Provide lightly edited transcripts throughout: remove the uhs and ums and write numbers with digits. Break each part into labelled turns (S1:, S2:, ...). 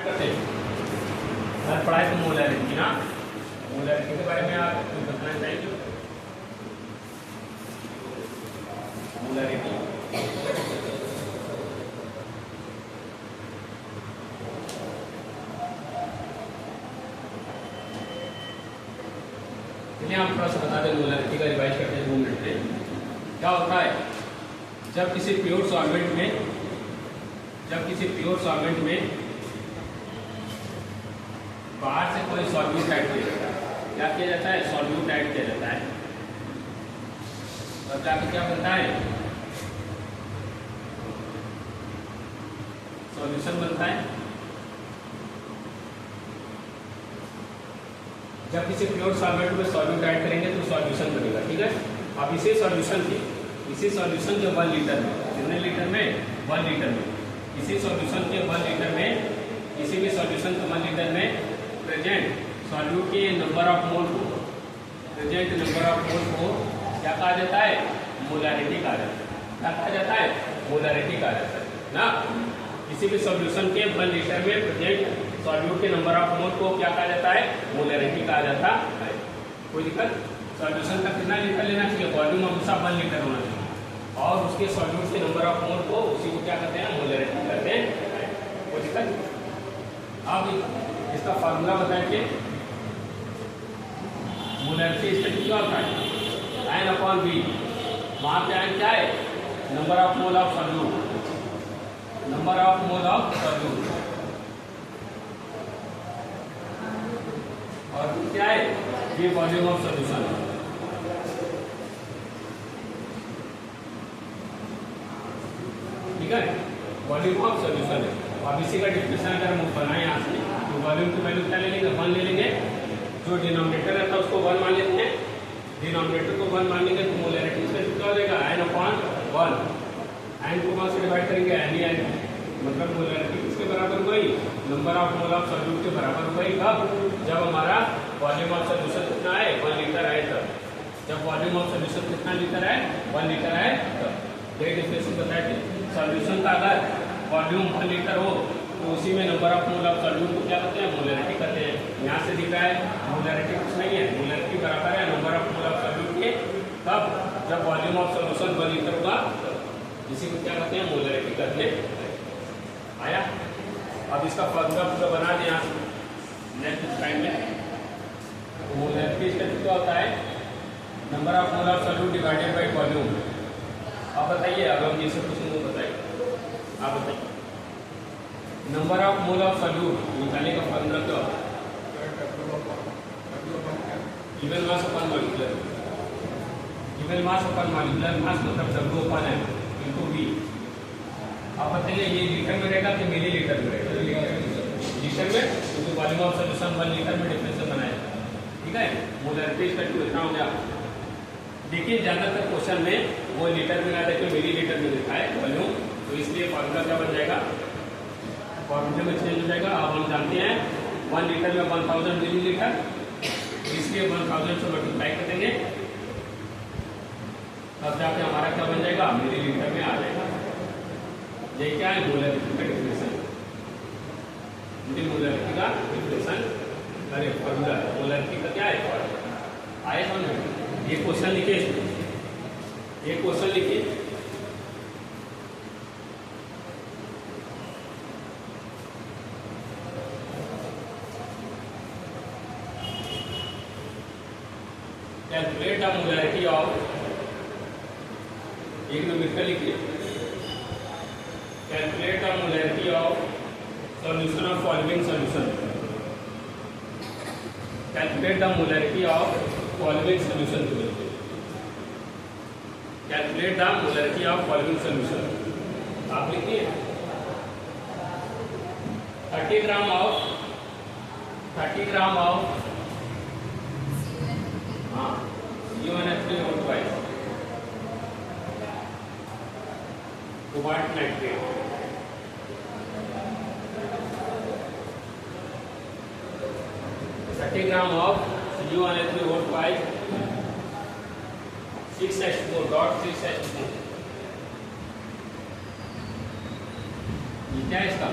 S1: करते हैं सर पढ़ाई तो मोलैरिटी ना, मोलैरिटी के बारे में आप कुछ बताना चाहेंगे? मोलैरिटी चलिए हम थोड़ा सा बता दें, मोलैरिटी का रिवाइज करते हैं 2 मिनट में। क्या होता है जब किसी प्योर सॉल्वेंट में बाहर से कोई सॉल्यूट ऐड किया जाता है, क्या किया जाता है? सॉल्यूट ऐड किया जाता है, तब जाके क्या बनता है? सॉल्यूशन बनता है। जब किसी प्योर सॉल्वेंट में सॉल्यूट ऐड करेंगे तो सॉल्यूशन बनेगा, ठीक है। अब इसी सॉल्यूशन के 1 लीटर में, कितने लीटर में? 1 लीटर में, इसी सॉल्यूशन के 1 लीटर में, किसी भी सॉल्यूशन के 1 लीटर में प्रेजेंट सॉल्यूट के नंबर ऑफ मोल को, प्रेजेंट नंबर ऑफ मोल को क्या कहा जाता है? मोलैरिटी कहा जाता है। क्या कहा जाता है? मोलैरिटी कहा जाता है ना। किसी भी सॉल्यूशन के 1 लीटर में प्रेजेंट सॉल्यूट के नंबर ऑफ मोल को क्या कहा जाता है? मोलैरिटी कहा जाता है। कोई दिक्कत? सॉल्यूशन का कितना लीटर लेना चाहिए? वॉल्यूम हमेशा 1 लीटर होना चाहिए, और उसके सॉल्यूट के नंबर ऑफ मोल को, उसी को क्या कहते हैं? मोलैरिटी कहते हैं। कोई दिक्कत? अब इसका फार्मूला बताएंगे। मोलैरिटी स्टेट क्या होता है? N/V। वहाँ पे N क्या है? Number of mole of solute, number of mole of solute, और क्या है? ये वॉल्यूम ऑफ सॉल्यूशन। ठीक है, वॉल्यूम ऑफ सॉल्यूशन है। अब इसी का डिफिनेशन अगर हम बनाए यहाँ से, तो वॉल्यूम की वैल्यू क्या ले लेंगे? 1 ले लेंगे। जो डिनोमिनेटर रहता है उसको 1 मान लेते हैं, डिनोमिनेटर को 1 मान लेंगे तो मोलैरिटी इसका कितना हो जाएगा? N/1। N को 1 से डिवाइड करेंगे, N मतलब मोलैरिटी किसके बराबर हुई? Number of mole of solute के बराबर हुई। कब? जब हमारा वॉल्यूम ऑफ सॉल्यूशन कितना है? 1 लीटर है तब। जब वॉल्यूम ऑफ सॉल्यूशन कितना लीटर है? 1 लीटर है तब। ये डिफिनेशन बताए थे। सॉल्यूशन का अगर वॉल्यूम 1 लीटर हो तो उसी में number of mole of solute को क्या कहते हैं? मोलैरिटी कहते हैं। यहाँ से दिख रहा है मोलैरिटी कुछ नहीं है, मोलैरिटी बराबर है number of mole of solute के। तब जब वॉल्यूम ऑफ सॉल्यूशन 1 लीटर होगा, इसी को क्या कहते हैं? मोलैरिटी कहते हैं। आया? अब इसका फार्मूला पूरा बना दिया नेक्स्ट टाइम में। मोलैरिटी स्टेट क्या होता है? Number of mole of solute divided by volume. आप बताइए, अब हम जैसे कुछ नहीं बताइए, आप बताइए। Number of mole of solute निकालने का फार्मूला क्या होता है? इवन मास अपन मॉलिक्यूलर, इवन मास अपन मॉलिक्यूलर मास मतलब W/M इनटू V। आप बताइए ये लीटर में रहेगा कि मिली लीटर में रहेगा? लीटर में, क्योंकि वॉल्यूम ऑफ सॉल्यूशन 1 लीटर में डिफरेंस बनाया। ठीक है, मोलैरिटी स्टेट इतना हो गया। देखिए ज्यादातर क्वेश्चन में वो लीटर में ना देखे मिली लीटर में लिखा है वॉल्यूम, तो इसलिए फार्मूला क्या बन जाएगा? फॉर्मूले में चेंज हो जाएगा। अब हम जानते हैं 1 लीटर में 1000 मिलीलीटर, इसलिए 1000 से मल्टीप्लाई कर देंगे, तब जाके हमारा क्या बन जाएगा? मिलीलीटर में आ जाएगा। ये क्या है? मोलैरिटी का डिफिनेशन। मोलैरिटी का डिफिनेशन, अरे फॉर्मूला मोलैरिटी का क्या है? आए समझ? ये क्वेश्चन लिखिए, ये क्वेश्चन लिखिए। कैलकुलेट द मोलैरिटी ऑफ, एक न्यूमेरिकल लिखिए। Calculate the molarity of solution of following solution. Calculate the molarity of following solution. Calculate the molarity of following solution. आप लिखिए 30 gram of CuNH3O2 cobalt nitrate, 30 gram of CuNH3O2 6H4.6H4। ये क्या है इसका?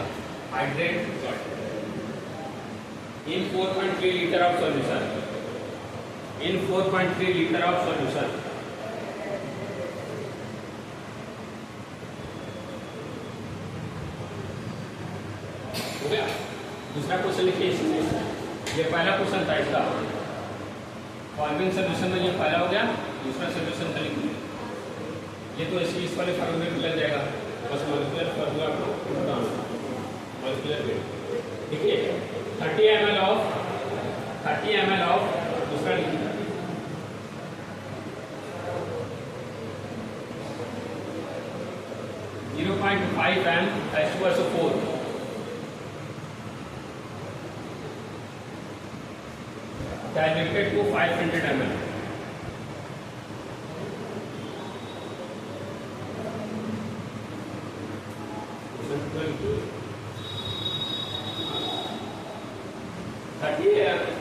S1: Hydrate salt. in 4.3 liter of solution, in 4.3 liter of solution, हो गया। दूसरा question लिखिए इसमें, ये पहला क्वेश्चन था इसका, फॉलोइंग सोल्यूशन में ये पहला हो गया, दूसरा सोल्यूशन का लिखिए। ये तो इस वाले फार्मूले में लग जाएगा, बस मॉलिक्यूलर फार्मूला को बताना, मॉलिक्यूलर वेट देखिए 30 ml ऑफ दूसरा लिखिए 0.5 m H2SO4 diluted to 500 ml.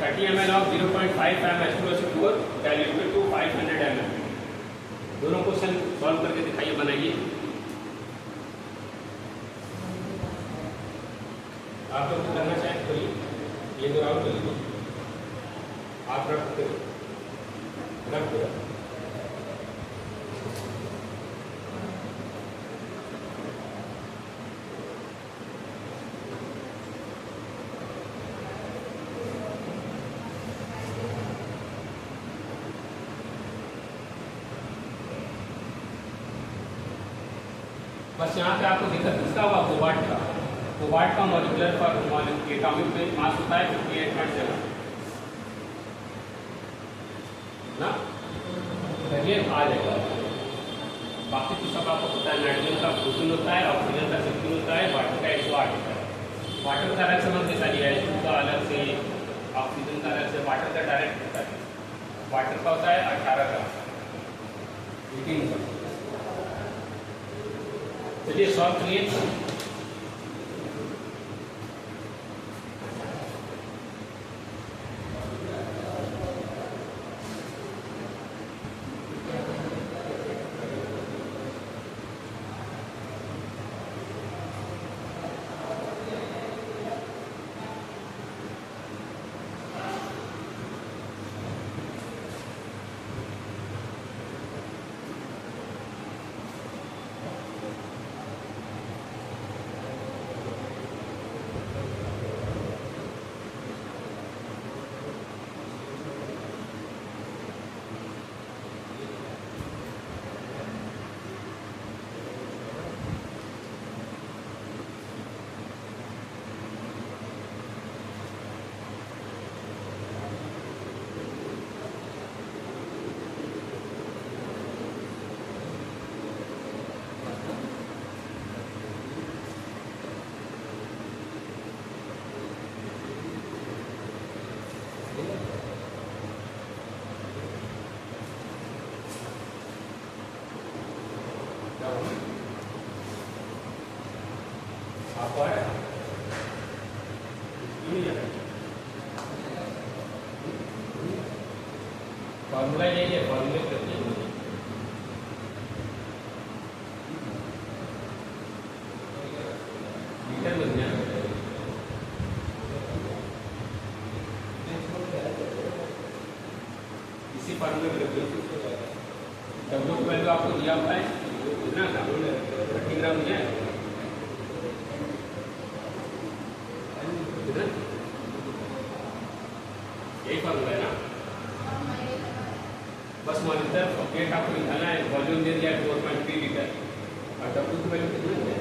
S1: Thirty ml of 0.5 m H2SO4 diluted to 500 ml. दोनों क्वेश्चन सॉल्व करके दिखाइए, बनाइए। आप लोग करना चाहें करिए, ये दो राउंड कर लीजिए। आप रख दो। बस यहाँ पे आपको दिक्कत किसका हुआ, कोबाल्ट का। कोबाल्ट का मॉलिक्यूलर एटॉमिक मास होता है 58.7 ना, ये आ जाएगा। बाकी तो सब आपको पता है, नाइट्रोजन का 14 होता है, ऑक्सीजन का 16 होता है, वाटर का 108 होता है। वाटर का अलग समझ के साथ H2 का अलग से, ऑक्सीजन का अलग से, वाटर का डायरेक्ट होता है। वाटर का होता है 18 का 18 का। चलिए सॉल्व करिए। आपको है फॉर्मूला यही है, फॉर्मूले करते हैं मीटर बन गया। इसी फॉर्मूले में रखिए। डब्ल्यू की वैल्यू आपको दिया हुआ है कितना था, 30 ग्राम दिया है। यही फॉर्मूला है ना, बस मॉलिक्यूलर वेट आपको निकालना है। वॉल्यूम दे दिया 4.3 लीटर और डब्ल्यू की वैल्यू कितना है,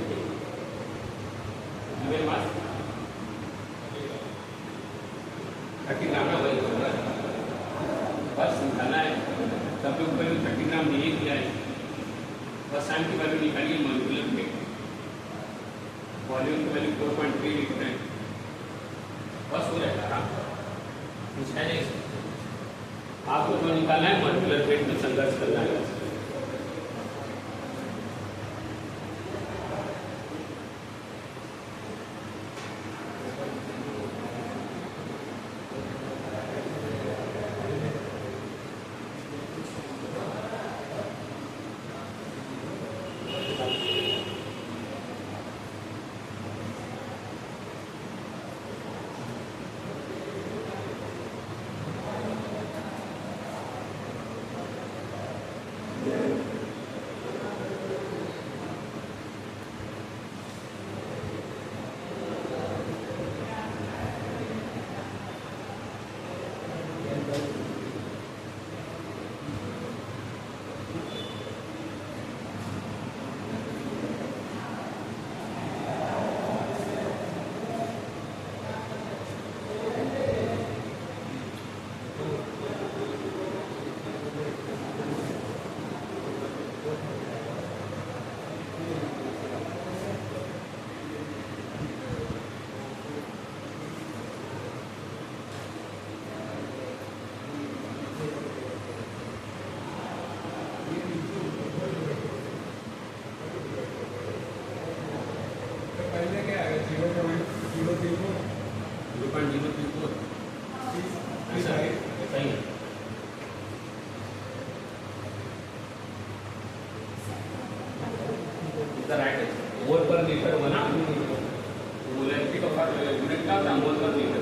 S1: गिवन मास 30 ग्राम है। बस निकालना है, डब्ल्यू की वैल्यू 30 ग्राम नहीं दिया है। बस साइन की वैल्यू निकालिए, मॉलिक्यूलर वेट, वॉल्यूम की वैल्यू 4.3 लीटर है। बस हो जाएगा। कुछ है नहीं, आपको जो निकालना है मॉलिक्यूलर वेट में संघर्ष करना है। 0.034 ऐसा है, सही है। राइट मोल पर लीटर हुआ ना, मोलैरिटी का यूनिट क्या होता है, मोल पर लीटर।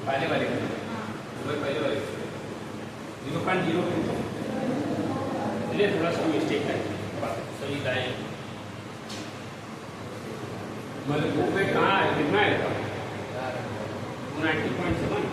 S1: पहले वाले पहले वाले 0.02 चलिए थोड़ा सा मिस्टेक है, सही है। मतलब बुक में कहाँ है, कितना है 90.7।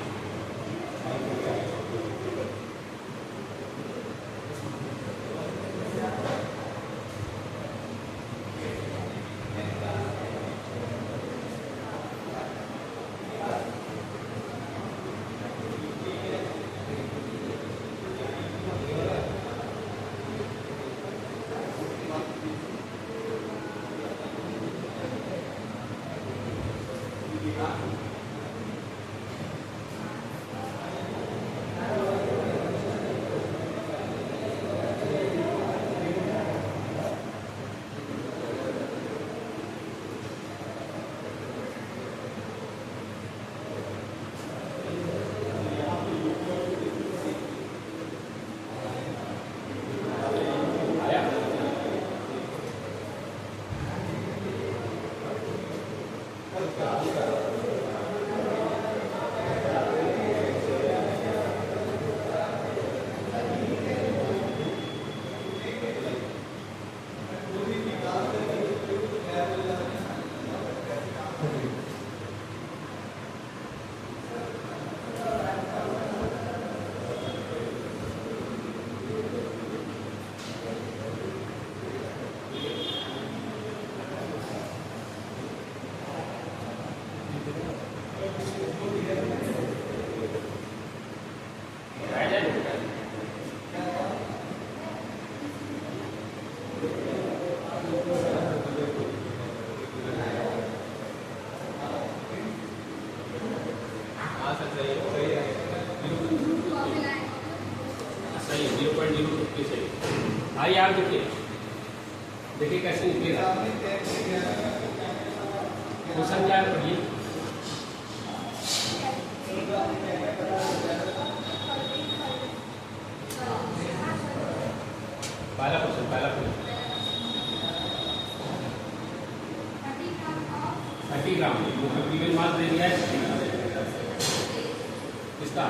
S1: आइए आप देखिए, देखिए कैसे निकलेगा क्वेश्चन क्या है, पढ़िए। पहला क्वेश्चन 30 ग्राम गिवन मास दे दिया है इसका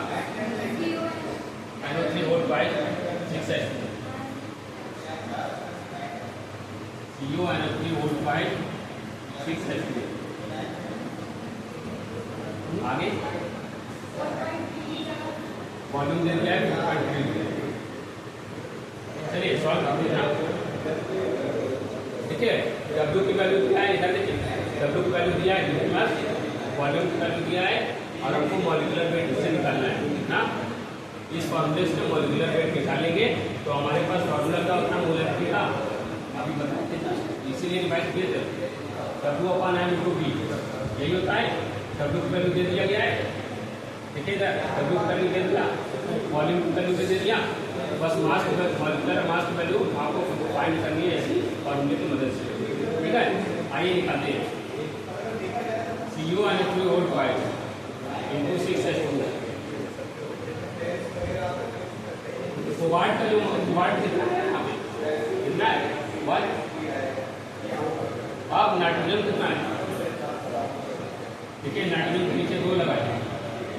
S1: NO3 whole bye 6 NO3 whole bye 6 आगे वॉल्यूम दे दिया है 2.3। चलिए सॉल्व करते हैं। ठीक है, W की वैल्यू दिया है, इधर देखिए W की वैल्यू दिया है, वॉल्यूम की वैल्यू दिया है और हमको मॉलिक्यूलर वेट इससे निकालना है ना। इस फॉर्मूले से मॉलिक्यूलर वेट निकालेंगे तो हमारे पास फॉर्मूला का उतना मोलैरिटी का अभी बताते थे, इसीलिए डिवाइड किए थे W/m/V यही होता है। W की वैल्यू दे दिया गया है, देखिएगा W की वैल्यू दे दिया, वॉल्यूम की वैल्यू दे दिया, बस मास मॉलिक्यूलर मास की वैल्यू आपको फाइंड करनी है ऐसी फॉर्मूले की मदद से। ठीक है, आइए निकालते हैं। CuNO3 whole bye into 6H2 cobalt का जो कोबाल्ट कितना है, कितना है 1। अब नाइट्रोजन कितना है, देखिए नाइट्रोजन के नीचे 2 लगाए,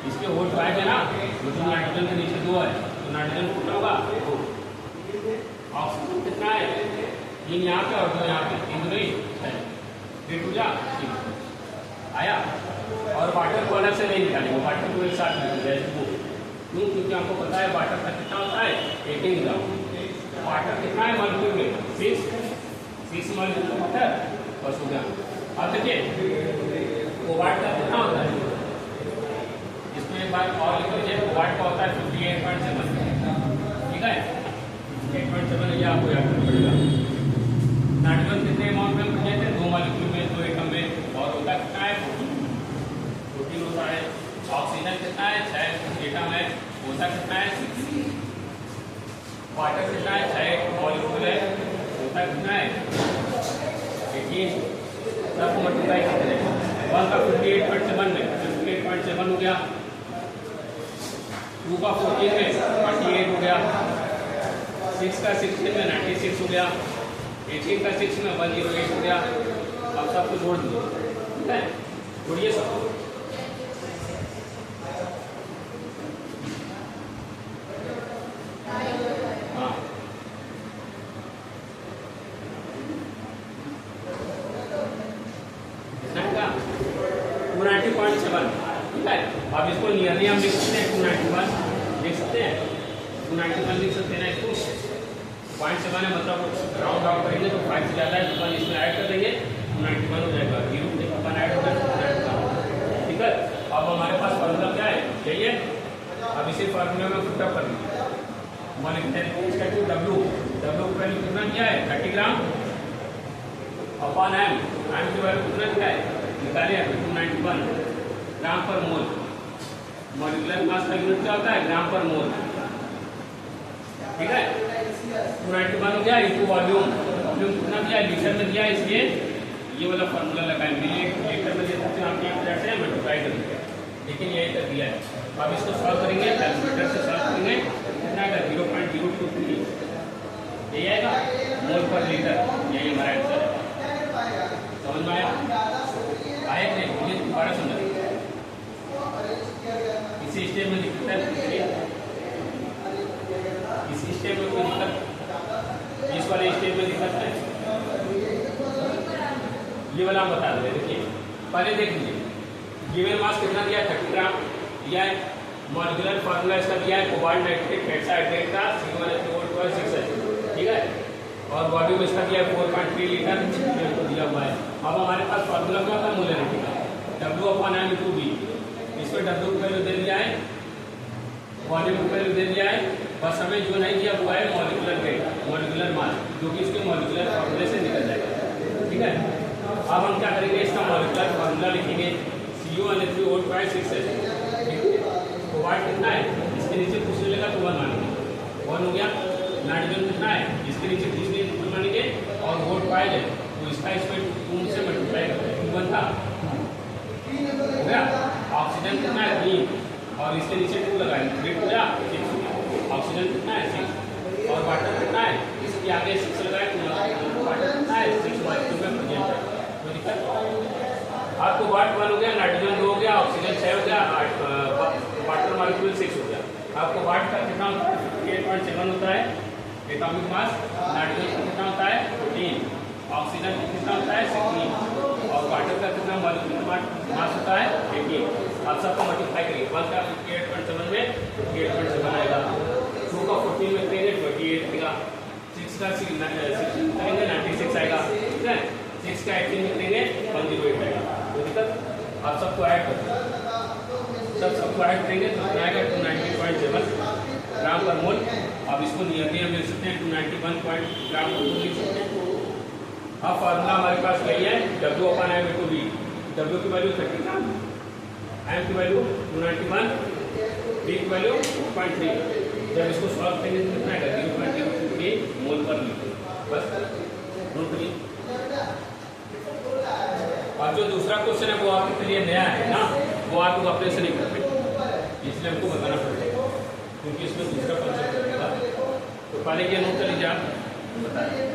S1: इसके होल बाय है ना, तो नाइट्रोजन के नीचे 2 है तो नाइट्रोजन कितना होगा 2। ऑक्सीजन कितना है 3 यहाँ पे और 2 यहाँ पे, 3 नहीं 6 हो जा आया। और वाटर को अलग से नहीं निकालेंगे, वाटर को एक साथ निकालेंगे क्यों, क्योंकि आपको पता है वाटर का कितना होता है 18 ग्राम। वाटर कितना है मॉलिक्यूल में 6 मॉलिक्यूल वाटर बस हो गया। अब देखिए कोबाल्ट का कितना होता है, इसमें एक बार और लिख लीजिए, कोबाल्ट का होता है 58.7। ठीक है 58.7 ये आपको याद करना पड़ेगा। नाइट्रोजन कितने अमाउंट में बचे थे 2 मॉलिक्यूल में 2 एटम में, और होता कितना है 14 होता है। ऑक्सीजन कितना है 6 एटम है, होता कितना है 6। वाटर कितना है 6 मॉलिक्यूल है, होता कितना है 18, सब मल्टीप्लाई करते हैं 1 का 58.7 में 58.7 हो गया, 2 का 14 में 48 हो गया, 6 का 16 में 96 हो गया, 18 का 6 में 108 हो गया। अब सबको जोड़ दीजिए, ठीक है, जोड़िए सबको। हाँ कितना का 290.7, ठीक है। अब इसको नियरली हम लिख सकते हैं 291 लिख सकते हैं, 291 लिख सकते हैं ना इसको। 0.7 है मतलब राउंड आउट करेंगे तो 5 से ज़्यादा है तो 1 इसमें ऐड कर देंगे 291 हो जाएगा, 0 से अपन ऐड हो जाएगा, ठीक है। अब हमारे पास फार्मूला क्या है, यही है। अब इसे फार्मूला में पुट अप कर लीजिए, डब्ल्यू की वैल्यू कितना क्या है 30 ग्राम अपॉन एम की वैल्यू कितना क्या है निकालिए 291 ग्राम पर मोल। मॉलिक्यूलर मास का यूनिट क्या होता है ग्राम पर मोल, ठीक है। 291 हो गया इनटू वॉल्यूम, वॉल्यूम कितना दिया है लीटर में दिया है, इसलिए ये वाला फार्मूला लगाएंगे, लीटर में दे सकते हैं आप 1 से मल्टीप्लाई करेंगे, लेकिन यही कर दिया है। अब इसको सॉल्व करेंगे, कैलकुलेटर से सॉल्व करेंगे, कितना आएगा 0.023 यही आएगा मोल पर लीटर, यही हमारा आंसर है। समझ में आया आए नहीं, मुझे दोबारा समझ इसी स्टेप में दिक्कत है, इसी स्टेप में कोई दिक्कत, इस वाले स्टेप में दिक्कत है, ये वाला हम बता दें। देखिए पहले देख लीजिए, गिवन मास कितना दिया 30 ग्राम दिया है, मॉलिक्यूलर फार्मूला इसका दिया है कोबाल्ट नाइट्रेट हेक्साहाइड्रेट का C1H4 ठीक है, और वॉल्यूम इसका दिया है 4.3 लीटर दिया हुआ है। अब हमारे पास फार्मूला क्या था मोलरिटी का, W/m/V, इसमें W की वैल्यू दे दिया है, वॉल्यूम की वैल्यू दे दिया है, बस हमें जो नहीं दिया हुआ है मॉलिक्यूलर वेट मॉलिक्यूलर मास जो कि इसके मॉलिक्यूलर फार्मूले से निकल जाएगा, ठीक है। अब हम क्या करेंगे, इसका मॉलिक्यूलर फार्मूला लिखेंगे CuO2 कोबाल्ट कितना है इसके नीचे पूछने लगा तो 1 मानेंगे, 1 हो गया। नाइट्रोजन कितना है इसके नीचे पूछने 2 मानेंगे, और वोट पाए है तो इसका इसमें 2 से मल्टीप्लाई करते हैं, 2 था हो गया। ऑक्सीजन कितना है 3 और इसके नीचे 2 लगाएंगे, 3 हो गया 6 हो गया। ऑक्सीजन कितना है 6 और वाटर कितना है इसके आगे 6 लगाए तो वाटर कितना है 6 मॉलिक्यूल में प्रेजेंट है, कोई दिक्कत। आपको वाट 1 हो गया, नाइट्रोजन 2 हो गया, ऑक्सीजन 6 हो गया, वाटर मॉलिक्यूल 6 हो गया। आपको वाट का कितना 58.7 होता है एटॉमिक मास, नाइट्रोजन का कितना होता है 14, ऑक्सीजन का कितना होता है 16 और वाटर का कितना मॉलिक्यूलर मास होता है 18। आप सबको मल्टीप्लाई करिए, 1 का 58.7 में 58.7 आएगा, 2 का 14 में करेंगे 28 आएगा, 6 का 16 करेंगे 96 आएगा, ठीक है। 6 का 18 में करेंगे 108 आएगा, कोई दिक्कत। आप सबको ऐड कर सबको ऐड करेंगे तो आएगा 290.7 ग्राम पर मोल। अब इसको नियरली हम लिख सकते हैं 291 ग्राम पर मोल लिख सकते हैं। अब फार्मूला हमारे पास वही है W/m/V, W की वैल्यू 30 ग्राम, M की वैल्यू 291, V की वैल्यू 2.3। जब इसको सॉल्व करेंगे तो कितना आएगा 0.03 मोल पर लीटर, बस नोट करिए। और जो दूसरा क्वेश्चन है वो आपके लिए नया है ना, वो आप लोग अपने से नहीं कर पाएंगे, इसलिए हमको बताना पड़ेगा क्योंकि इसमें दूसरा कॉन्सेप्ट रहेगा। तो पहले ये नोट कर लीजिए, आप बताइए।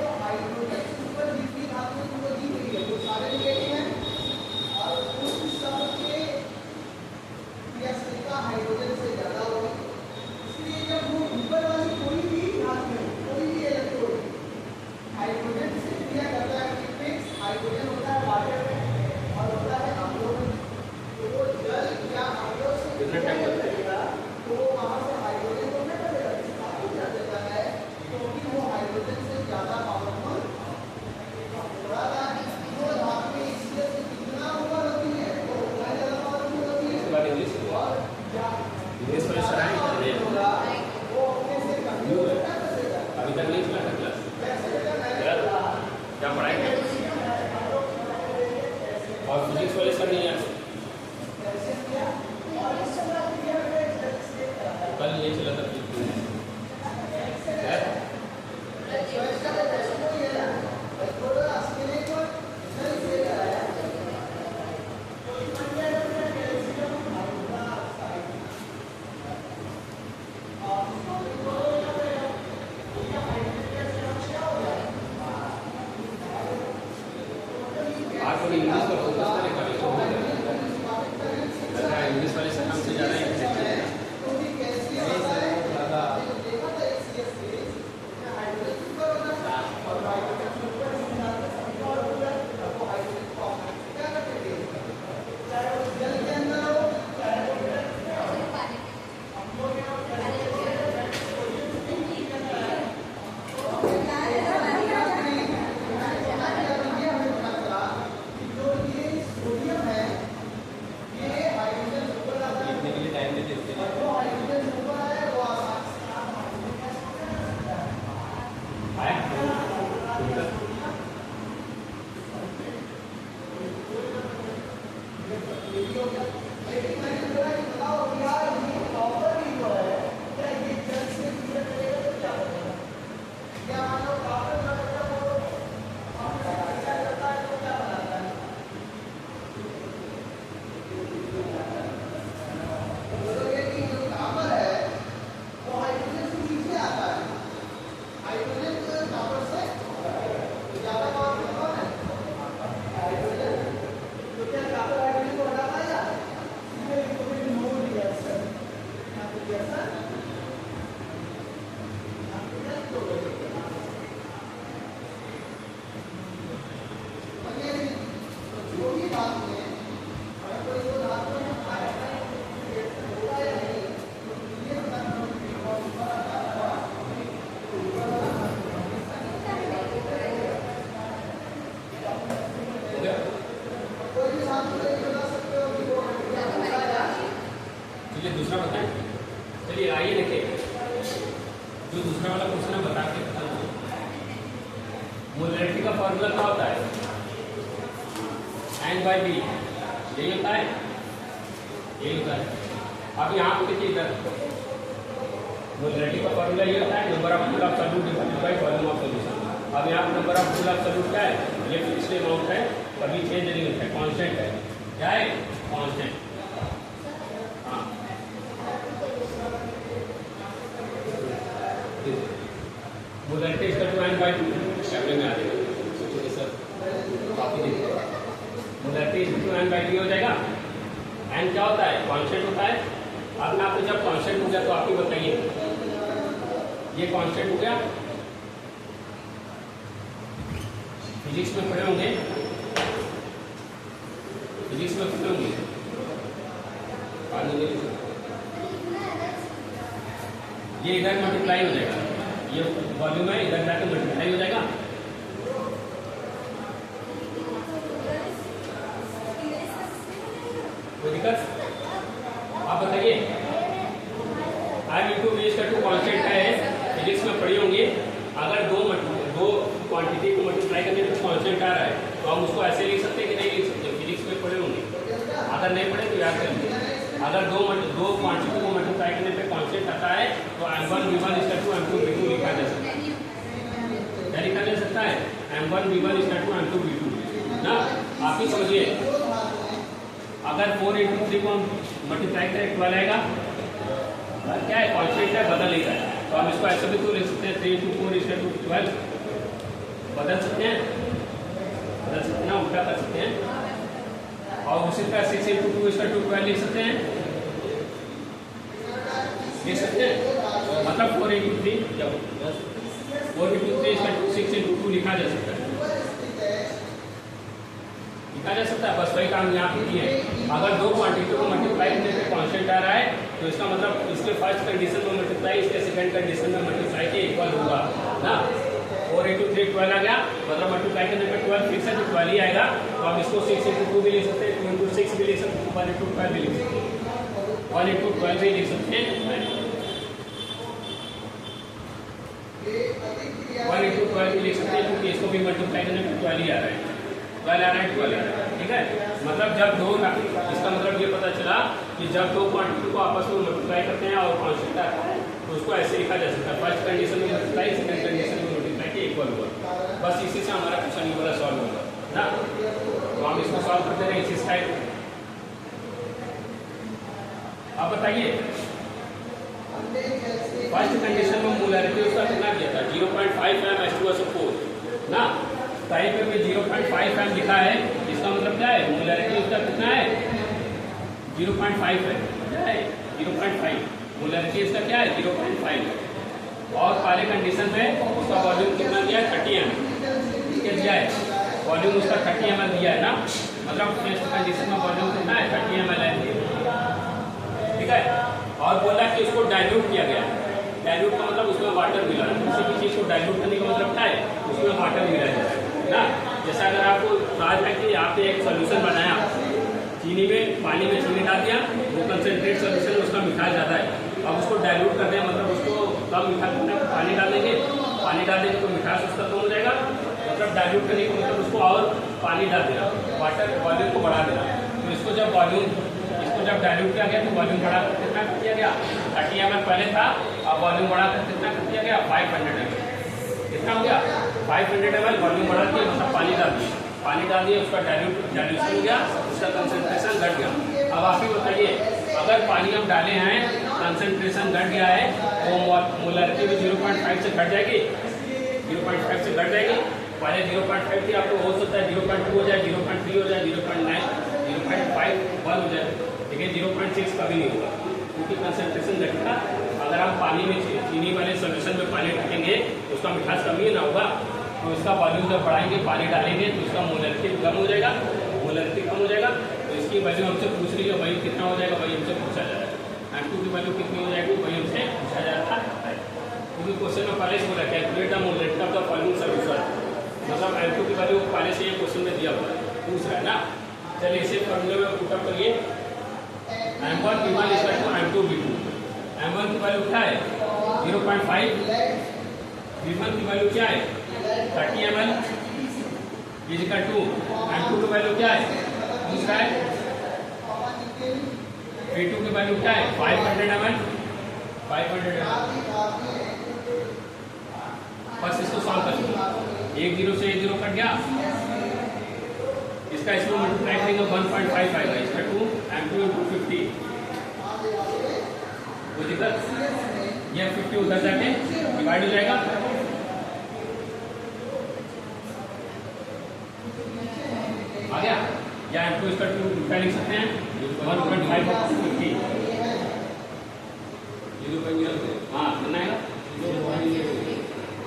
S1: जो दूसरा वाला क्वेश्चन है बता के खत्म हो। मोलैरिटी का फॉर्मूला क्या होता है? N/B, यही होता है, यही होता है। अब यहाँ पे देखिए इधर मोलैरिटी का फॉर्मूला ये होता है, number of mole of solute divided by volume of solution. अब यहाँ पे number of mole of solute क्या है? ये फिक्स्ड अमाउंट है, कभी चेंज नहीं होता है, कांस्टेंट है। क्या है? कांस्टेंट। हाँ, molarity is equal to N/2 शब्द में आ जाएगा सर, काफी देखिए molarity is equal to N/2 हो जाएगा। N क्या होता है? कांस्टेंट होता है। अब ना आपको जब कांस्टेंट हो गया तो आप ही बताइए, ये कांस्टेंट हो गया। फिजिक्स में पढ़े होंगे, फिजिक्स में पढ़े होंगे, ये इधर मल्टीप्लाई हो जाएगा, ये वॉल्यूम है, इधर जाकर मल्टीप्लाई हो जाएगा। कोई दिक्कत? आप बताइए। R इंटू V इसका टू कॉन्स्टेंट है, फिजिक्स में पढ़ी होंगी। अगर दो क्वांटिटी को मल्टीप्लाई करने पर कॉन्स्टेंट आ रहा है तो हम उसको ऐसे लिख सकते हैं कि नहीं लिख सकते? फिजिक्स में पढ़े होंगे, अगर नहीं पढ़े तो याद कर लीजिए। अगर दो क्वांटिटी को मल्टीप्लाई करने पर कॉन्स्टेंट आता है तो M1 V1 इसका टू M2 V2 लिखा जा सकता है। क्या लिखा जा सकता है? M1 V1 इसका टू M2 V2 ना। आप ही समझिए, अगर 4 इंटू 3 को हम मल्टीप्लाई करें 12 आएगा। क्या है? कांस्टेंट है, बदल नहीं रहा है, तो हम इसको ऐसे भी तो लिख सकते हैं 3 इंटू 4 इसका टू 12। बदल सकते हैं, बदल सकते हैं ना, उल्टा कर सकते हैं। और उसी तरह 6 इंटू 2 इसका टू 12 लिख सकते हैं, लिख सकते हैं। मतलब 4 इंटू 3 जब 4 इंटू 3 इसका 6 इंटू 2 लिखा जा सकता है, लिखा जा सकता है। बस वही काम यहाँ पे किए। अगर दो क्वांटिटी को मल्टीप्लाई करने पे कांस्टेंट आ रहा है तो इसका मतलब इसके फर्स्ट कंडीशन में मल्टीप्लाई इसके सेकंड कंडीशन में मल्टीप्लाई के इक्वल होगा ना। 4 इंटू 3 12 आ गया, मतलब मल्टीप्लाई करने पे 12 फिक्स है तो 12 ही आएगा। तो हम इसको 6 इंटू 2 भी लिख सकते हैं, 2 इंटू 6 भी लिख सकते हैं, 1 इंटू 12 भी लिख सकते हैं, 1 इंटू 12 भी लिख सकते हैं, 1 इंटू 12 भी लिख सकते हैं, क्योंकि इसको भी मल्टीप्लाई करने पे 12 ही आ रहा है, 12 आ रहा है, 12 आ रहा है। ठीक है, मतलब जब दो, इसका मतलब ये पता चला कि जब दो क्वांटिटी को आपस में मल्टीप्लाई करते हैं और कांस्टेंट आता है तो उसको ऐसे लिखा जा सकता है, फर्स्ट कंडीशन में मल्टीप्लाई, सेकंड कंडीशन में मल्टीप्लाई के इक्वल होगा। बस इसी से हमारा क्वेश्चन ये वाला सॉल्व होगा ना। तो हम इसको सॉल्व करते रहे इसी टाइप। अब बताइए, फर्स्ट कंडीशन में मोलैरिटी उसका कितना दिया था? 0.5 m H2SO4 ना। टाइप में 0.5 m लिखा है, इसका मतलब क्या है? मोलैरिटी उसका कितना है? 0.5 है। क्या है? 0.5। मोलैरिटी इसका क्या है? 0.5। और पहले कंडीशन में उसका वॉल्यूम कितना दिया है? 30 ml इसके दिया है, वॉल्यूम उसका 30 ml दिया है ना। मतलब फर्स्ट कंडीशन में वॉल्यूम कितना है? 30 ml है। ठीक है, और बोला कि उसको डाइल्यूट किया गया। डाइल्यूट का मतलब उसमें वाटर मिला है। किसी भी चीज़ को डाइल्यूट करने का मतलब क्या है? उसमें वाटर मिला है ना। जैसा अगर आपको कहा जाए कि आपने एक सोल्यूशन बनाया, चीनी में, पानी में चीनी डाल दिया, वो कंसेंट्रेट सोल्यूशन उसका मिठास ज़्यादा है। अब उसको डाइल्यूट कर दें, मतलब उसको कम मिठास करना है, पानी डाल देंगे, पानी डाल देंगे तो मिठास उसका कम हो जाएगा। मतलब डाइल्यूट करने का मतलब उसको और पानी डाल देना, वाटर वॉल्यूम को बढ़ा देना। तो इसको जब डाइल्यूट किया गया तो वॉल्यूम बढ़ा कर कितना कर दिया गया? 30 ml पहले था, अब वॉल्यूम बढ़ा कर कितना कर दिया गया? 500 ml। कितना हो गया? 500 ml वॉल्यूम बढ़ा दिया, मतलब पानी डाल दिया, पानी डाल दिया, उसका डाइल्यूशन हो गया, उसका कंसंट्रेशन घट गया। अब आप ही बताइए, अगर पानी हम डाले हैं, कंसंट्रेशन घट गया है, तो मोलैरिटी भी 0.5 से घट जाएगी, 0.5 से घट जाएगी। पहले 0.5 थी, आपको हो सकता है 0.2 हो जाए, 0.3 हो जाए, 0.9, 0.5, 1 हो जाए, लेकिन 0.6 कभी नहीं होगा, क्योंकि कंसंट्रेशन घटेगा। अगर हम पानी में, चीनी वाले सोल्यूशन में पानी रखेंगे तो उसका मिठास कमी ना होगा, तो इसका वॉल्यूम जब बढ़ाएंगे, पानी डालेंगे तो इसका मोलैरिटी कम हो जाएगा, मोलैरिटी कम हो जाएगा। तो इसकी वैल्यू हमसे पूछ रही है, वही कितना हो जाएगा, वही हमसे पूछा जा रहा है। M2 की वैल्यू कितनी हो जाएगी, वही हमसे पूछा जा रहा है, क्योंकि क्वेश्चन में पहले से बोला calculate the molarity of the following solution. मतलब M2 की वैल्यू पहले से ये क्वेश्चन में दिया हुआ है, पूछ रहा है ना। चलिए इसे फॉर्मूले में पुटअप करिए। M1 V1 equal to M2 V2। M1 की वैल्यू क्या है? 0.5 V1 की वैल्यू क्या है 30 ml इजिकल टू M2 की वैल्यू क्या है दूसरा है V2 की वैल्यू क्या है 500 ml 500 ml। बस इसको सॉल्व कर लो, एक जीरो से एक जीरो कट गया, इसका इसमें मल्टीप्लाई करेंगे 1.5 आएगा, इसका 2 M2 into 50 वो दिक्कत ये 50 उधर जाके डिवाइड हो जाएगा, आ गया या M2 इसका 2 उल्टा लिख सकते हैं 1.5 50 हाँ कितना आएगा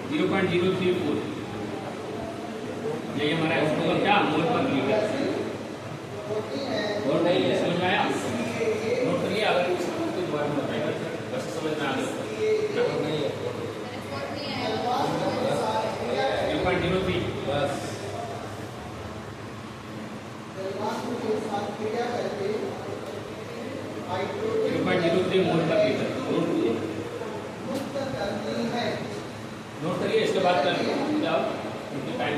S1: 0.034 ये हमारा इसको क्या मोल पर लीटर और नहीं है समझ में आया नोट करिए अगर इसको तो बार में बताएगा बस समझ में आ गया नहीं है 0.03 बस 0.03 मोल पर लीटर नोट करिए इसके बाद कर जाओ टाइम